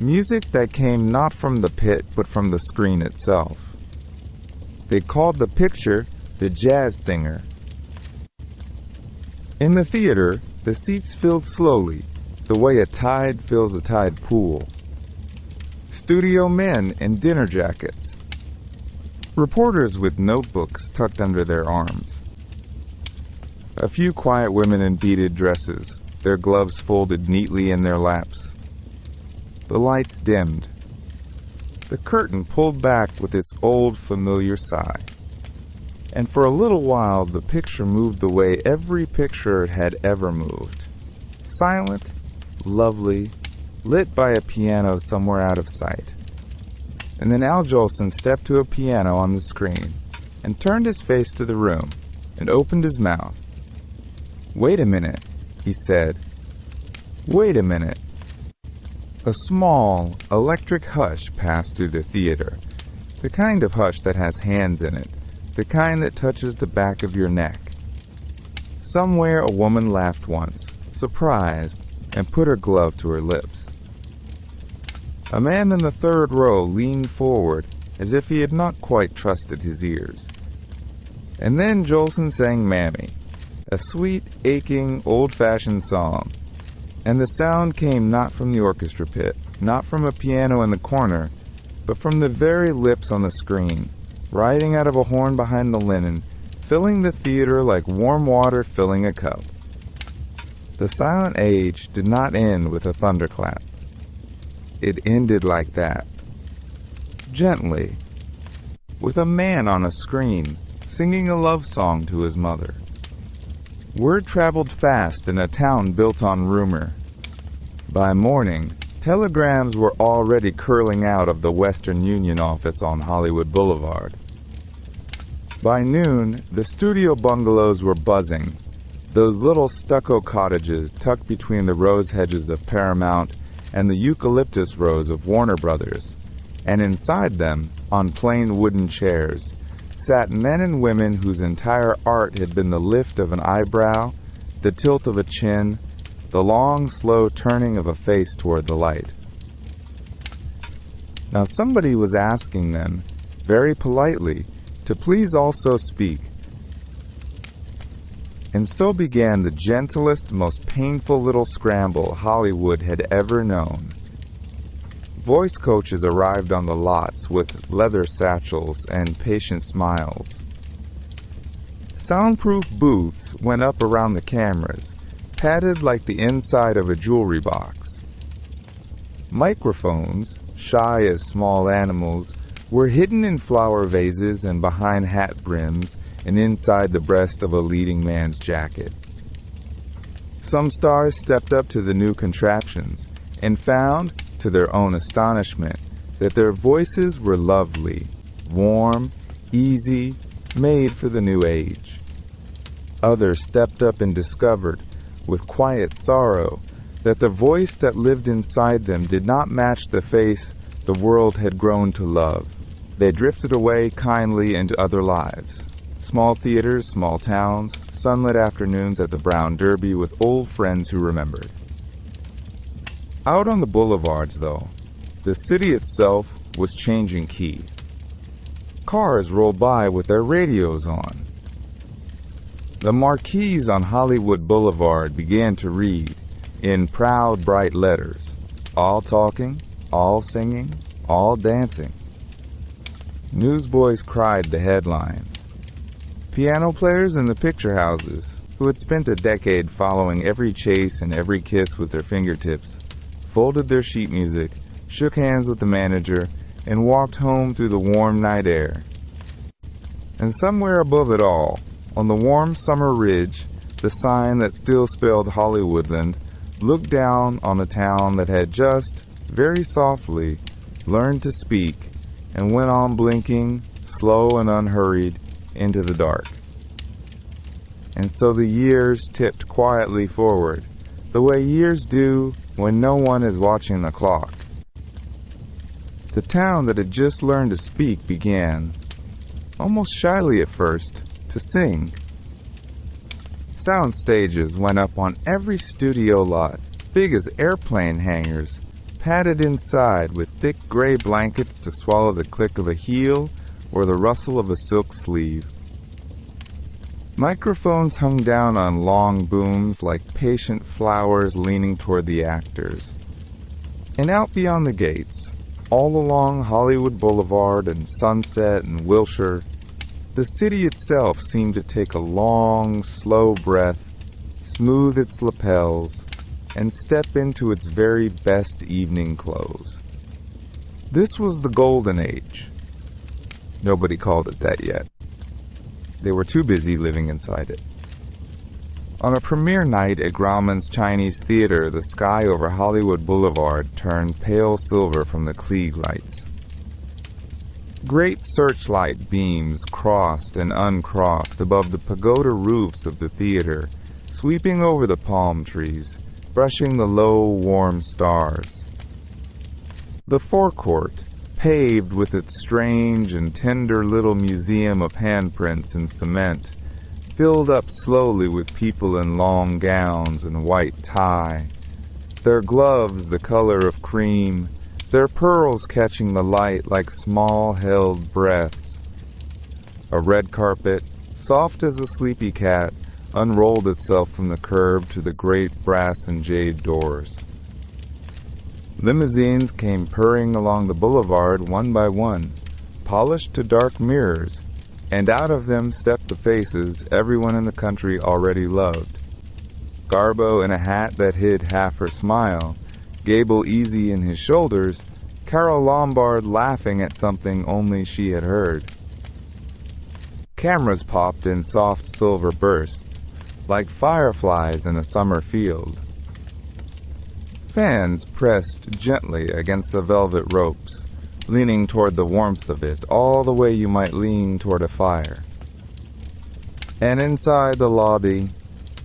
Music that came not from the pit but from the screen itself. They called the picture the jazz singer. In the theater, the seats filled slowly, the way a tide fills a tide pool. Studio men in dinner jackets. Reporters with notebooks tucked under their arms. A few quiet women in beaded dresses, their gloves folded neatly in their laps. The lights dimmed. The curtain pulled back with its old familiar sigh. And for a little while the picture moved the way every picture had ever moved. Silent, lovely, lit by a piano somewhere out of sight. And then Al Jolson stepped to a piano on the screen and turned his face to the room and opened his mouth. "Wait a minute," he said. "Wait a minute." A small, electric hush passed through the theater, the kind of hush that has hands in it, the kind that touches the back of your neck. Somewhere a woman laughed once, surprised, and put her glove to her lips. A man in the third row leaned forward as if he had not quite trusted his ears. And then Jolson sang Mammy, a sweet, aching, old-fashioned song, and the sound came not from the orchestra pit, not from a piano in the corner, but from the very lips on the screen, riding out of a horn behind the linen, filling the theater like warm water filling a cup. The silent age did not end with a thunderclap. It ended like that. Gently, with a man on a screen singing a love song to his mother. Word traveled fast in a town built on rumor. By morning, telegrams were already curling out of the Western Union office on Hollywood Boulevard. By noon, the studio bungalows were buzzing, those little stucco cottages tucked between the rose hedges of Paramount and the eucalyptus rows of Warner Brothers, and inside them, on plain wooden chairs, sat men and women whose entire art had been the lift of an eyebrow, the tilt of a chin, the long, slow turning of a face toward the light. Now somebody was asking them, very politely, to please also speak. And so began the gentlest, most painful little scramble Hollywood had ever known. Voice coaches arrived on the lots with leather satchels and patient smiles. Soundproof booths went up around the cameras, padded like the inside of a jewelry box. Microphones, shy as small animals, were hidden in flower vases and behind hat brims and inside the breast of a leading man's jacket. Some stars stepped up to the new contraptions and found, to their own astonishment, that their voices were lovely, warm, easy, made for the new age. Others stepped up and discovered, with quiet sorrow, that the voice that lived inside them did not match the face the world had grown to love. They drifted away kindly into other lives. Small theaters, small towns, sunlit afternoons at the Brown Derby with old friends who remembered. Out on the boulevards, though, the city itself was changing key. Cars rolled by with their radios on. The marquees on Hollywood Boulevard began to read, in proud, bright letters, all talking, all singing, all dancing. Newsboys cried the headlines. Piano players in the picture houses, who had spent a decade following every chase and every kiss with their fingertips, folded their sheet music, shook hands with the manager, and walked home through the warm night air. And somewhere above it all, on the warm summer ridge, the sign that still spelled Hollywoodland looked down on a town that had just, very softly, learned to speak and went on blinking, slow and unhurried, into the dark. And so the years tipped quietly forward, the way years do when no one is watching the clock. The town that had just learned to speak began, almost shyly at first, to sing. Sound stages went up on every studio lot, big as airplane hangars, padded inside with thick gray blankets to swallow the click of a heel or the rustle of a silk sleeve. Microphones hung down on long booms like patient flowers leaning toward the actors. And out beyond the gates, all along Hollywood Boulevard and Sunset and Wilshire, the city itself seemed to take a long, slow breath, smooth its lapels, and step into its very best evening clothes. This was the Golden Age. Nobody called it that yet. They were too busy living inside it. On a premiere night at Grauman's Chinese Theater, the sky over Hollywood Boulevard turned pale silver from the Klieg lights. Great searchlight beams crossed and uncrossed above the pagoda roofs of the theater, sweeping over the palm trees, brushing the low, warm stars. The forecourt, paved with its strange and tender little museum of handprints and cement, filled up slowly with people in long gowns and white tie, their gloves the color of cream, their pearls catching the light like small held breaths. A red carpet, soft as a sleepy cat, unrolled itself from the curb to the great brass and jade doors. Limousines came purring along the boulevard one by one, polished to dark mirrors, and out of them stepped the faces everyone in the country already loved. Garbo in a hat that hid half her smile, Gable easy in his shoulders, Carol Lombard laughing at something only she had heard. Cameras popped in soft silver bursts, like fireflies in a summer field. Fans pressed gently against the velvet ropes, leaning toward the warmth of it all the way you might lean toward a fire. And inside the lobby,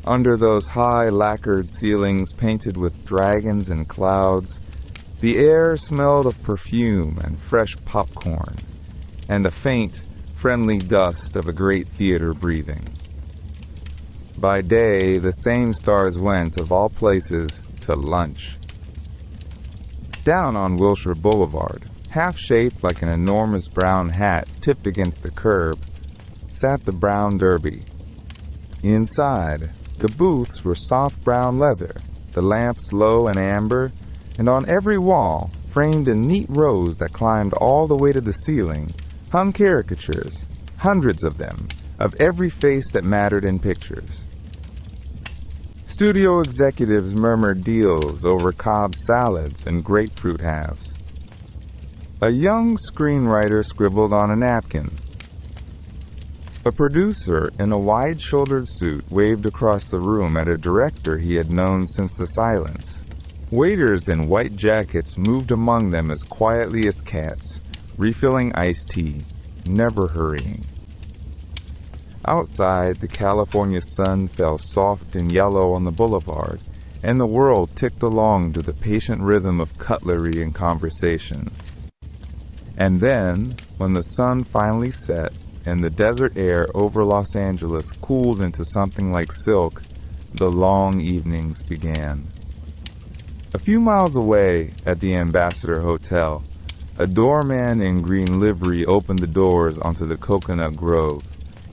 under those high lacquered ceilings painted with dragons and clouds, the air smelled of perfume and fresh popcorn, and the faint, friendly dust of a great theater breathing. By day, the same stars went, of all places, to lunch. Down on Wilshire Boulevard, half-shaped like an enormous brown hat tipped against the curb, sat the Brown Derby. Inside, the booths were soft brown leather, the lamps low and amber, and on every wall, framed in neat rows that climbed all the way to the ceiling, hung caricatures, hundreds of them, of every face that mattered in pictures. Studio executives murmured deals over Cobb salads and grapefruit halves. A young screenwriter scribbled on a napkin. A producer in a wide-shouldered suit waved across the room at a director he had known since the silence. Waiters in white jackets moved among them as quietly as cats, refilling iced tea, never hurrying. Outside, the California sun fell soft and yellow on the boulevard, and the world ticked along to the patient rhythm of cutlery and conversation. And then, when the sun finally set, and the desert air over Los Angeles cooled into something like silk, the long evenings began. A few miles away, at the Ambassador Hotel, a doorman in green livery opened the doors onto the Coconut Grove,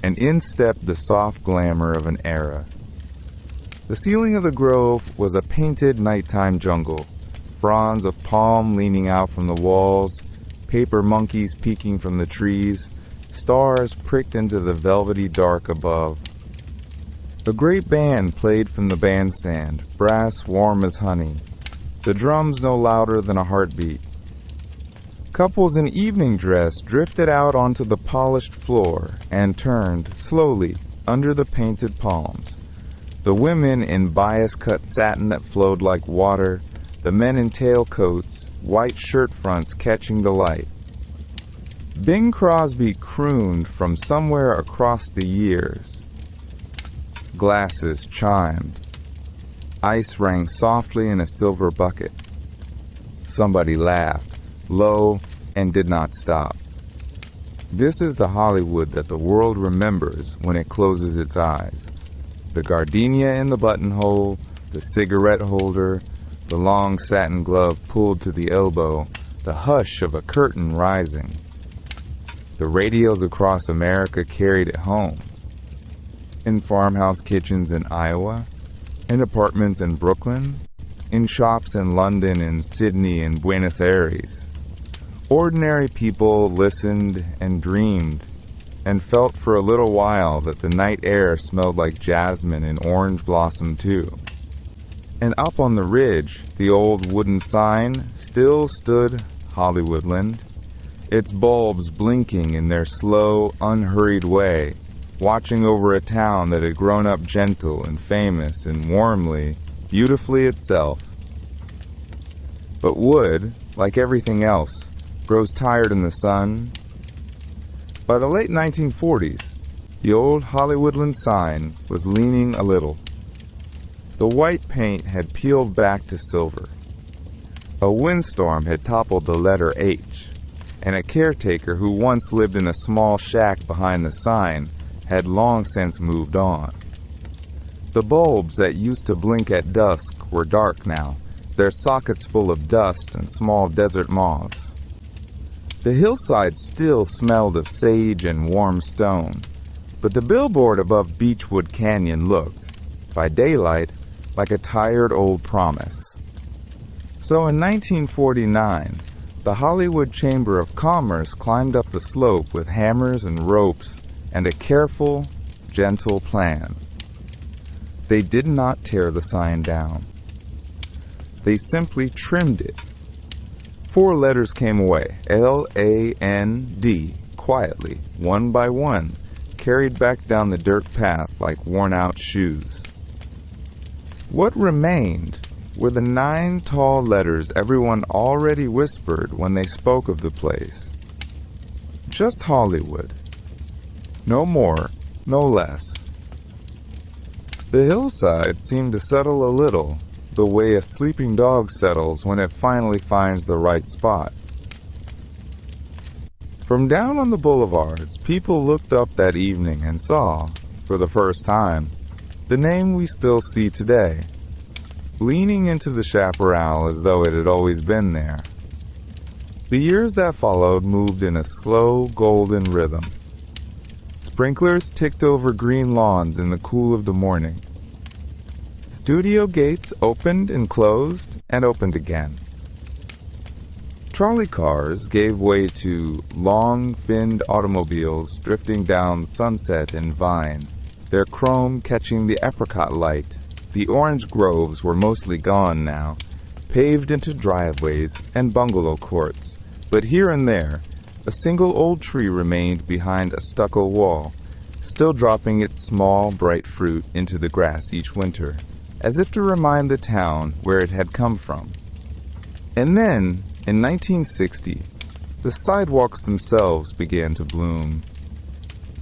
and in stepped the soft glamour of an era. The ceiling of the grove was a painted nighttime jungle, fronds of palm leaning out from the walls, paper monkeys peeking from the trees, stars pricked into the velvety dark above. A great band played from the bandstand, brass warm as honey, the drums no louder than a heartbeat. Couples in evening dress drifted out onto the polished floor and turned, slowly, under the painted palms. The women in bias-cut satin that flowed like water, the men in tailcoats, white shirt fronts catching the light. Bing Crosby crooned from somewhere across the years. Glasses chimed. Ice rang softly in a silver bucket. Somebody laughed, low, and did not stop. This is the Hollywood that the world remembers when it closes its eyes. The gardenia in the buttonhole, the cigarette holder, the long satin glove pulled to the elbow, the hush of a curtain rising. The radios across America carried it home. In farmhouse kitchens in Iowa, in apartments in Brooklyn, in shops in London and Sydney and Buenos Aires. Ordinary people listened and dreamed, and felt for a little while that the night air smelled like jasmine and orange blossom too. And up on the ridge, the old wooden sign still stood Hollywoodland, its bulbs blinking in their slow, unhurried way, watching over a town that had grown up gentle and famous and warmly, beautifully itself. But wood, like everything else, grows tired in the sun. By the late 1940s, the old Hollywoodland sign was leaning a little. The white paint had peeled back to silver. A windstorm had toppled the letter H, and a caretaker who once lived in a small shack behind the sign had long since moved on. The bulbs that used to blink at dusk were dark now, their sockets full of dust and small desert moths. The hillside still smelled of sage and warm stone, but the billboard above Beechwood Canyon looked, by daylight, like a tired old promise. So in 1949, the Hollywood Chamber of Commerce climbed up the slope with hammers and ropes and a careful, gentle plan. They did not tear the sign down. They simply trimmed it. 4 letters came away, L-A-N-D, quietly, one by one, carried back down the dirt path like worn-out shoes. What remained were the 9 tall letters everyone already whispered when they spoke of the place. Just Hollywood. No more, no less. The hillside seemed to settle a little, the way a sleeping dog settles when it finally finds the right spot. From down on the boulevards, people looked up that evening and saw, for the first time, the name we still see today, leaning into the chaparral as though it had always been there. The years that followed moved in a slow, golden rhythm. Sprinklers ticked over green lawns in the cool of the morning. Studio gates opened and closed and opened again. Trolley cars gave way to long-finned automobiles drifting down Sunset and Vine, their chrome catching the apricot light. The orange groves were mostly gone now, paved into driveways and bungalow courts, but here and there, a single old tree remained behind a stucco wall, still dropping its small, bright fruit into the grass each winter, as if to remind the town where it had come from. And then, in 1960, the sidewalks themselves began to bloom.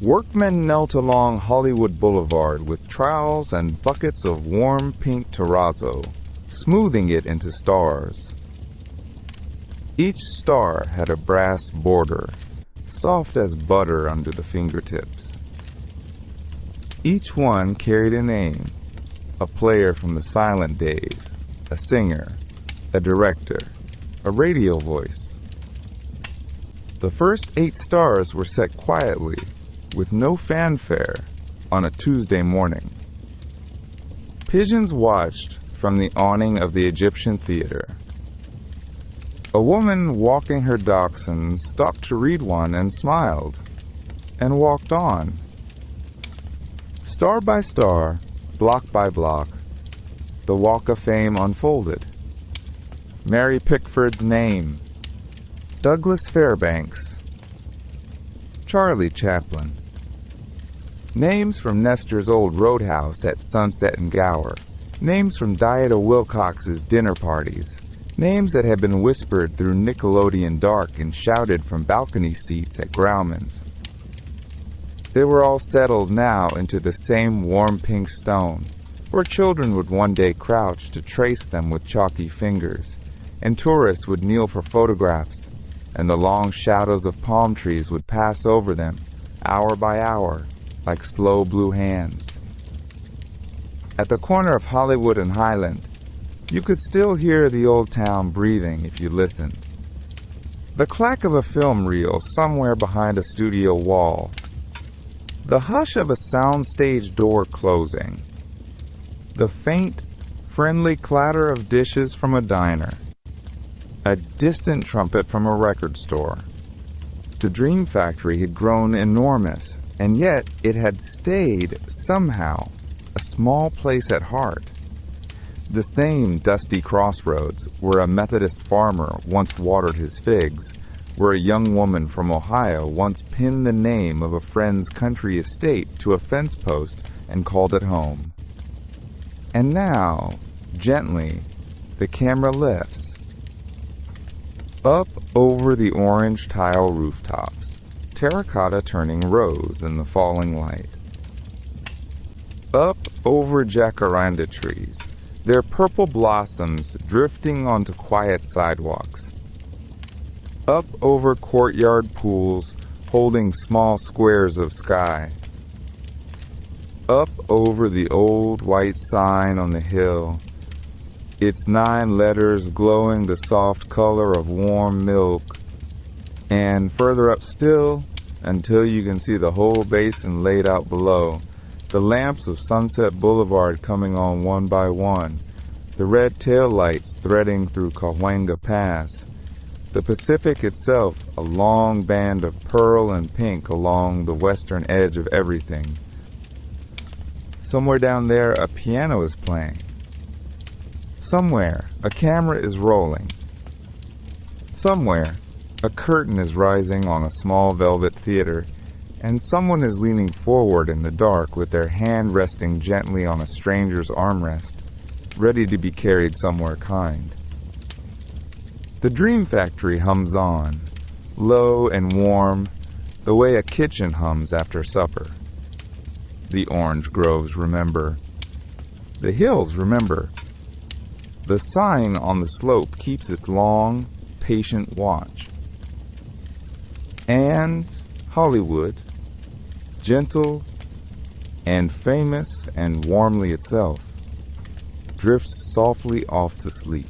Workmen knelt along Hollywood Boulevard with trowels and buckets of warm pink terrazzo, smoothing it into stars. Each star had a brass border, soft as butter under the fingertips. Each one carried a name, a player from the silent days, a singer, a director, a radio voice. The first 8 stars were set quietly, with no fanfare, on a Tuesday morning. Pigeons watched from the awning of the Egyptian theater. A woman walking her dachshund stopped to read one and smiled, and walked on. Star by star, block by block, the Walk of Fame unfolded. Mary Pickford's name, Douglas Fairbanks, Charlie Chaplin. Names from Nestor's old Roadhouse at Sunset and Gower. Names from Daeida Wilcox's dinner parties. Names that had been whispered through Nickelodeon dark and shouted from balcony seats at Grauman's. They were all settled now into the same warm pink stone, where children would one day crouch to trace them with chalky fingers, and tourists would kneel for photographs, and the long shadows of palm trees would pass over them, hour by hour, like slow blue hands. At the corner of Hollywood and Highland, you could still hear the old town breathing if you listened. The clack of a film reel somewhere behind a studio wall. The hush of a soundstage door closing. The faint, friendly clatter of dishes from a diner. A distant trumpet from a record store. The Dream Factory had grown enormous, and yet it had stayed, somehow, a small place at heart. The same dusty crossroads where a Methodist farmer once watered his figs, where a young woman from Ohio once pinned the name of a friend's country estate to a fence post and called it home. And now, gently, the camera lifts. Up over the orange tile rooftops, terracotta turning rose in the falling light. Up over jacaranda trees, their purple blossoms drifting onto quiet sidewalks. Up over courtyard pools holding small squares of sky. Up over the old white sign on the hill, its 9 letters glowing the soft color of warm milk, and further up still, until you can see the whole basin laid out below, the lamps of Sunset Boulevard coming on one by one, the red tail lights threading through Cahuenga Pass, the Pacific itself a long band of pearl and pink along the western edge of everything. Somewhere down there a piano is playing. Somewhere a camera is rolling. Somewhere a curtain is rising on a small velvet theater, and someone is leaning forward in the dark with their hand resting gently on a stranger's armrest, ready to be carried somewhere kind. The dream factory hums on, low and warm, the way a kitchen hums after supper. The orange groves remember. The hills remember. The sign on the slope keeps its long, patient watch. And Hollywood, gentle and famous and warmly itself, drifts softly off to sleep.